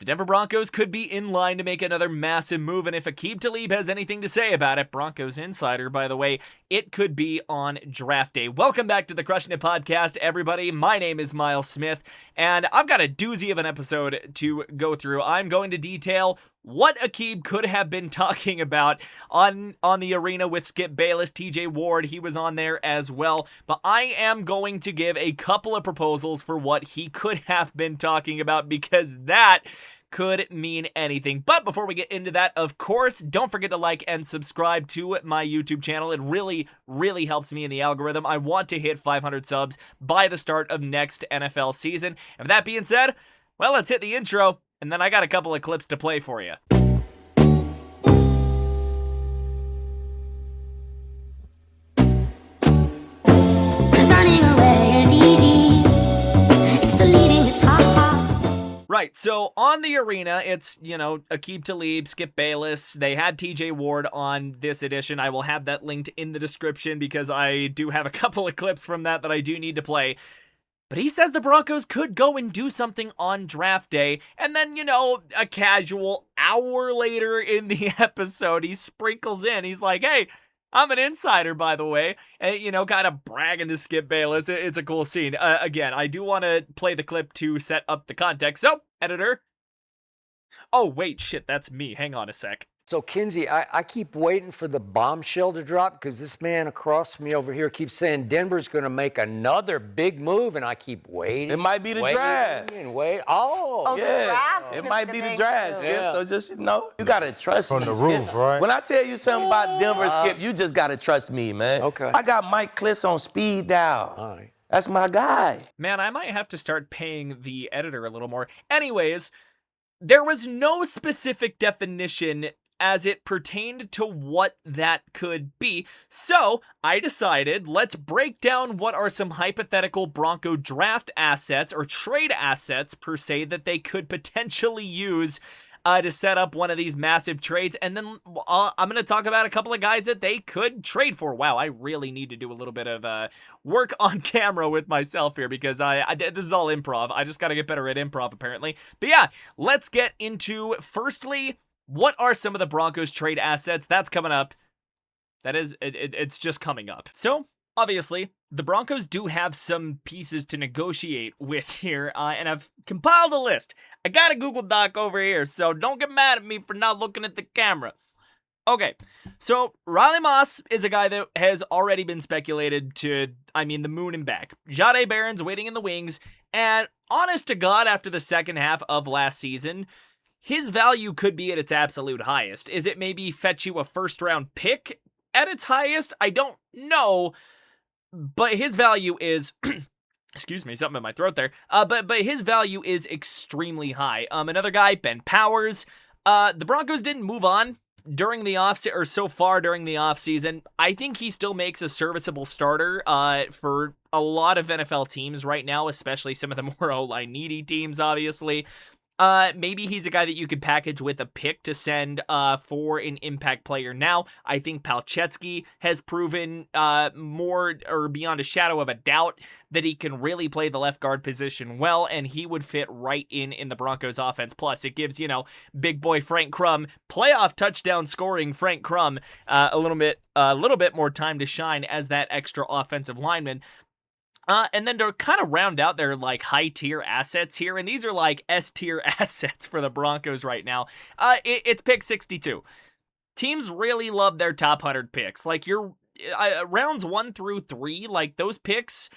The Denver Broncos could be in line to make another massive move, and if Aqib Talib has anything to say about it, Broncos insider, by the way, it could be on draft day. Welcome back to the Crushing It podcast, everybody. My name is Miles Smith, and I've got a doozy of an episode to go through. I'm going to detail what Aqib could have been talking about on the arena with Skip Bayless, TJ Ward. He was on there as well, but I am going to give a couple of proposals for what he could have been talking about, because that could mean anything. But before we get into that, of course, don't forget to like and subscribe to my YouTube channel. It really, really helps me in the algorithm. I want to hit 500 subs by the start of next NFL season. And with that being said, well, let's hit the intro, and then I got a couple of clips to play for you. Right, so on the arena, it's, Aqib Talib, Skip Bayless. They had TJ Ward on this edition. I will have that linked in the description because I do have a couple of clips from that I do need to play. But he says the Broncos could go and do something on draft day. And then, a casual hour later in the episode, he sprinkles in. He's like, hey, I'm an insider, by the way, and, kind of bragging to Skip Bayless. It's a cool scene. Again, I do want to play the clip to set up the context. So, editor. Oh, wait, shit, that's me. Hang on a sec. So, Kinsey, I keep waiting for the bombshell to drop because this man across from me over here keeps saying Denver's going to make another big move, and I keep waiting. It might be the draft. And wait. Oh, yeah. The draft. It might be the draft, Skip. Yeah. So just, you got to trust me, From the Skip. roof, right? When I tell you something about Denver, Skip, you just got to trust me, man. Okay. I got Mike Klis on speed dial. all right. That's my guy. Man, I might have to start paying the editor a little more. Anyways, there was no specific definition as it pertained to what that could be. So I decided, let's break down what are some hypothetical Bronco draft assets or trade assets per se that they could potentially use to set up one of these massive trades. And then I'm going to talk about a couple of guys that they could trade for. Wow, I really need to do a little bit of work on camera with myself here because this is all improv. I just got to get better at improv apparently. But yeah, let's get into, firstly, what are some of the Broncos trade assets? That's coming up. That is, it's just coming up. So, obviously, the Broncos do have some pieces to negotiate with here, and I've compiled a list. I got a Google Doc over here, so don't get mad at me for not looking at the camera. Okay, so Riley Moss is a guy that has already been speculated to, the moon and back. Jahdae Barron's waiting in the wings, and honest to God, after the second half of last season, his value could be at its absolute highest. Is it maybe fetch you a first-round pick at its highest? I don't know, but his value is... excuse me, something in my throat there. But his value is extremely high. Another guy, Ben Powers. The Broncos didn't move on during the or so far during the offseason. I think he still makes a serviceable starter for a lot of NFL teams right now, especially some of the more O-line needy teams, obviously. Maybe he's a guy that you could package with a pick to send for an impact player. Now, I think Palczewski has proven more or beyond a shadow of a doubt that he can really play the left guard position well, and he would fit right in the Broncos offense. Plus, it gives, big boy Frank Crum, playoff touchdown scoring Frank Crum, a little bit more time to shine as that extra offensive lineman. And then to kind of round out their high-tier assets here, and these are S-tier assets for the Broncos right now, it's pick 62. Teams really love their top 100 picks. Your rounds 1 through 3, those picks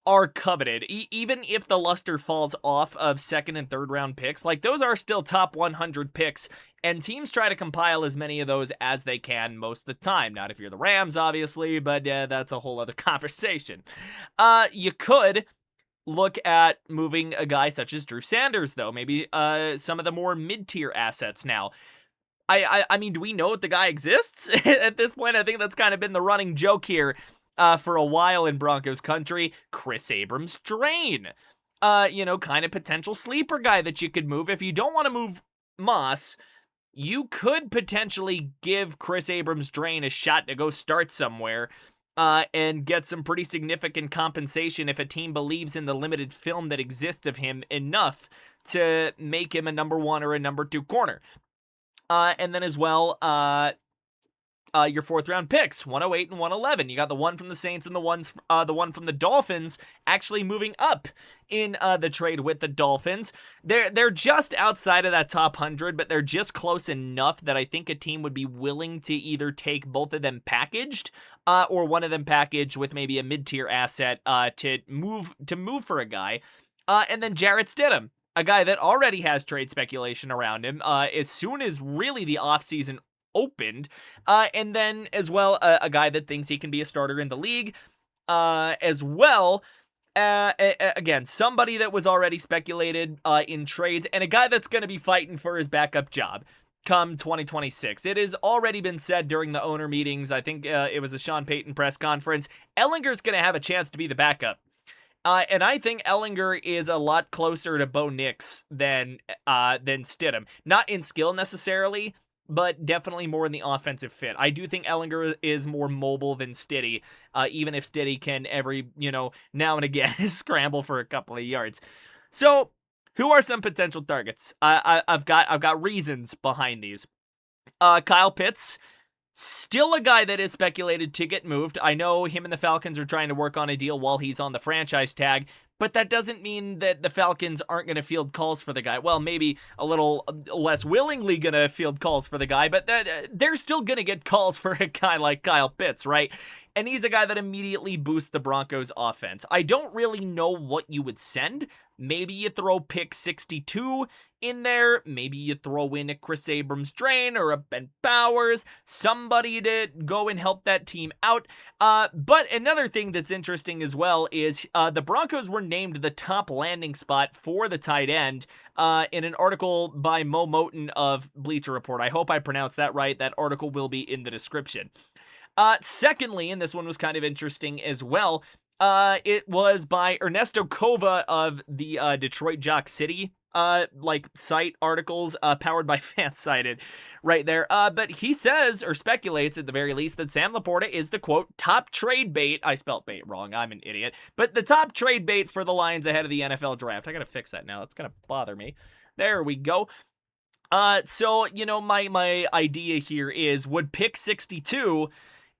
are coveted. Even if the luster falls off of second and third round picks, those are still top 100 picks, and teams try to compile as many of those as they can most of the time. Not if you're the Rams, obviously, but that's a whole other conversation. You could look at moving a guy such as Drew Sanders, though. Maybe some of the more mid-tier assets now. I mean, do we know if the guy exists? At this point, I think that's kind of been the running joke here. For a while in Broncos country, Kris Abrams draine. Kind of potential sleeper guy that you could move. If you don't want to move Moss, you could potentially give Kris Abrams draine a shot to go start somewhere and get some pretty significant compensation if a team believes in the limited film that exists of him enough to make him a number 1 or a number 2 corner. And then as well, your 4th round picks, 108 and 111. You got the one from the Saints and the one from the Dolphins actually moving up in the trade with the Dolphins. They're just outside of that top 100, but they're just close enough that I think a team would be willing to either take both of them packaged, or one of them packaged with maybe a mid-tier asset to move for a guy. And then Jarrett Stidham, a guy that already has trade speculation around him as soon as really the offseason opened, and then as well a guy that thinks he can be a starter in the league as well. Again, somebody that was already speculated in trades, and a guy that's going to be fighting for his backup job come 2026. It has already been said during the owner meetings, I think it was a Sean Payton press conference, Ellinger's going to have a chance to be the backup. And I think Ehlinger is a lot closer to Bo Nix than Stidham. Not in skill necessarily, but definitely more in the offensive fit. I do think Ehlinger is more mobile than Stiddy, even if Stiddy can every, now and again scramble for a couple of yards. So, who are some potential targets? I've got reasons behind these. Kyle Pitts, still a guy that is speculated to get moved. I know him and the Falcons are trying to work on a deal while he's on the franchise tag, but that doesn't mean that the Falcons aren't going to field calls for the guy. Well, maybe a little less willingly going to field calls for the guy, but they're still going to get calls for a guy like Kyle Pitts, right? And he's a guy that immediately boosts the Broncos offense. I don't really know what you would send. Maybe you throw pick 62 in there. Maybe you throw in a Kris Abrams draine or a Ben Bowers, somebody to go and help that team out. But another thing that's interesting as well is the Broncos were named the top landing spot for the tight end in an article by Mo Moten of Bleacher Report. I hope I pronounced that right. That article will be in the description. Secondly, and this one was kind of interesting as well, it was by Ernesto Cova of the Detroit Jock City site articles powered by Fansided right there. But he says, or speculates at the very least, that Sam Laporta is the, quote, top trade bait. I spelled bait wrong. I'm an idiot. But the top trade bait for the Lions ahead of the NFL draft. I gotta fix that now. It's gonna bother me. There we go. So, my idea here is, would pick 62...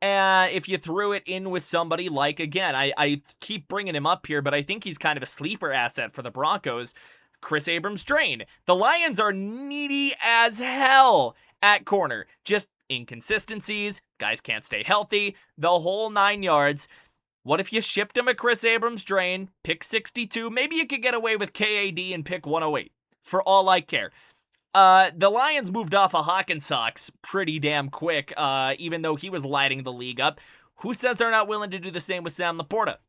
if you threw it in with somebody like, again, I keep bringing him up here, but I think he's kind of a sleeper asset for the Broncos, Kris Abrams draine. The Lions are needy as hell at corner. Just inconsistencies, guys can't stay healthy, the whole 9 yards. What if you shipped him a Kris Abrams draine, pick 62, maybe you could get away with KAD and pick 108, for all I care. The Lions moved off of Hawkinsocks pretty damn quick, even though he was lighting the league up. Who says they're not willing to do the same with Sam Laporta?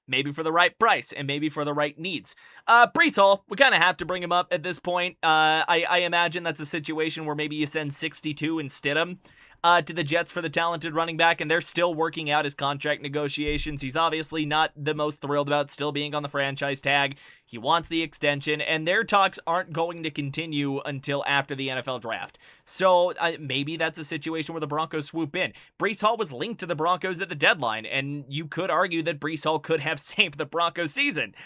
Maybe for the right price, and maybe for the right needs. Breece Hall, we kind of have to bring him up at this point. I imagine that's a situation where maybe you send 62 and Stidham to the Jets for the talented running back, and they're still working out his contract negotiations. He's obviously not the most thrilled about still being on the franchise tag. He wants the extension, and their talks aren't going to continue until after the NFL draft. So maybe that's a situation where the Broncos swoop in. Breece Hall was linked to the Broncos at the deadline, and you could argue that Breece Hall could have saved the Broncos season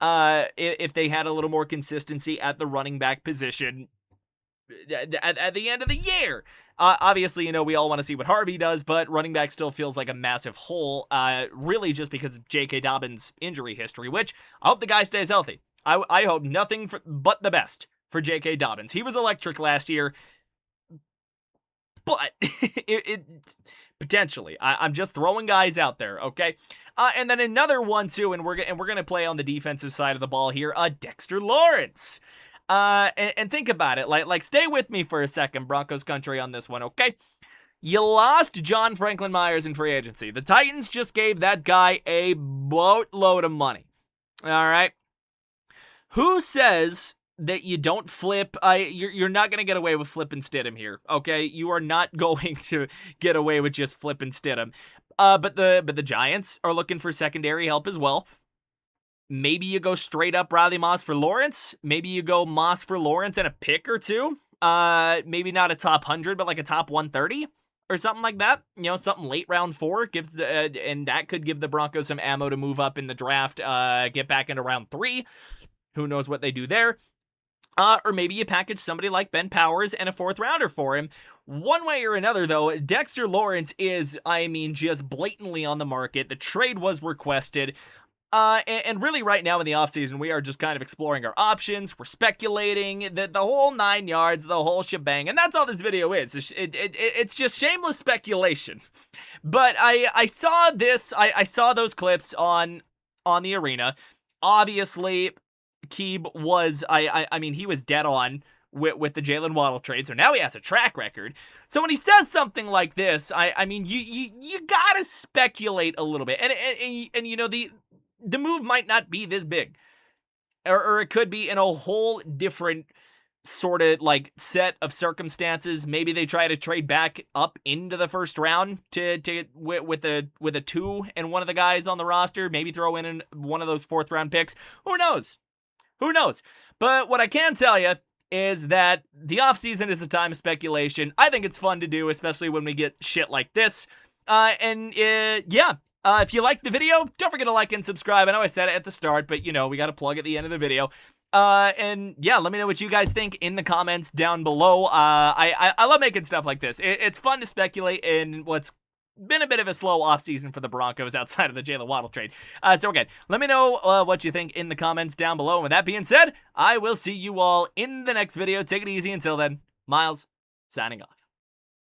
if they had a little more consistency at the running back position at the end of the year. Obviously, we all want to see what Harvey does, but running back still feels like a massive hole, really just because of J.K. Dobbins' injury history, which I hope the guy stays healthy. I hope nothing but the best for J.K. Dobbins. He was electric last year, but it potentially. I'm just throwing guys out there, okay? And then another one, too, and we're going to play on the defensive side of the ball here, Dexter Lawrence. And think about it, like stay with me for a second, Broncos country, on this one, okay? You lost John Franklin Myers in free agency. The Titans just gave that guy a boatload of money. All right? Who says that you don't flip? You're not going to get away with flipping Stidham here, okay? You are not going to get away with just flipping Stidham. But the Giants are looking for secondary help as well. Maybe you go straight up Riley Moss for Lawrence. Maybe you go Moss for Lawrence and a pick or two. Maybe not a top 100, but like a top 130 or something like that. Something late round 4 gives and that could give the Broncos some ammo to move up in the draft, get back into round 3. Who knows what they do there? Or maybe you package somebody like Ben Powers and a 4th rounder for him. One way or another, though, Dexter Lawrence is, I mean, just blatantly on the market. The trade was requested. And really right now in the offseason, we are just kind of exploring our options. We're speculating, the whole 9 yards, the whole shebang. And that's all this video is. It's just shameless speculation. But I saw this, I saw those clips on the arena. Obviously, Aqib was, I mean, he was dead on with the Jalen Waddle trade, so now he has a track record. So when he says something like this, I mean, you gotta speculate a little bit, and you know, the move might not be this big, or it could be in a whole different sort of like set of circumstances. Maybe they try to trade back up into the first round with a 2 and one of the guys on the roster. Maybe throw in one of those 4th round picks. Who knows? Who knows? But what I can tell you is that the offseason is a time of speculation. I think it's fun to do, especially when we get shit like this. If you liked the video, don't forget to like and subscribe. I know I said it at the start, but, you know, we got to plug at the end of the video. And yeah, let me know what you guys think in the comments down below. I love making stuff like this. It's fun to speculate in what's been a bit of a slow offseason for the Broncos outside of the Jalen Waddle trade. So again, let me know what you think in the comments down below. And with that being said, I will see you all in the next video. Take it easy until then. Miles, signing off.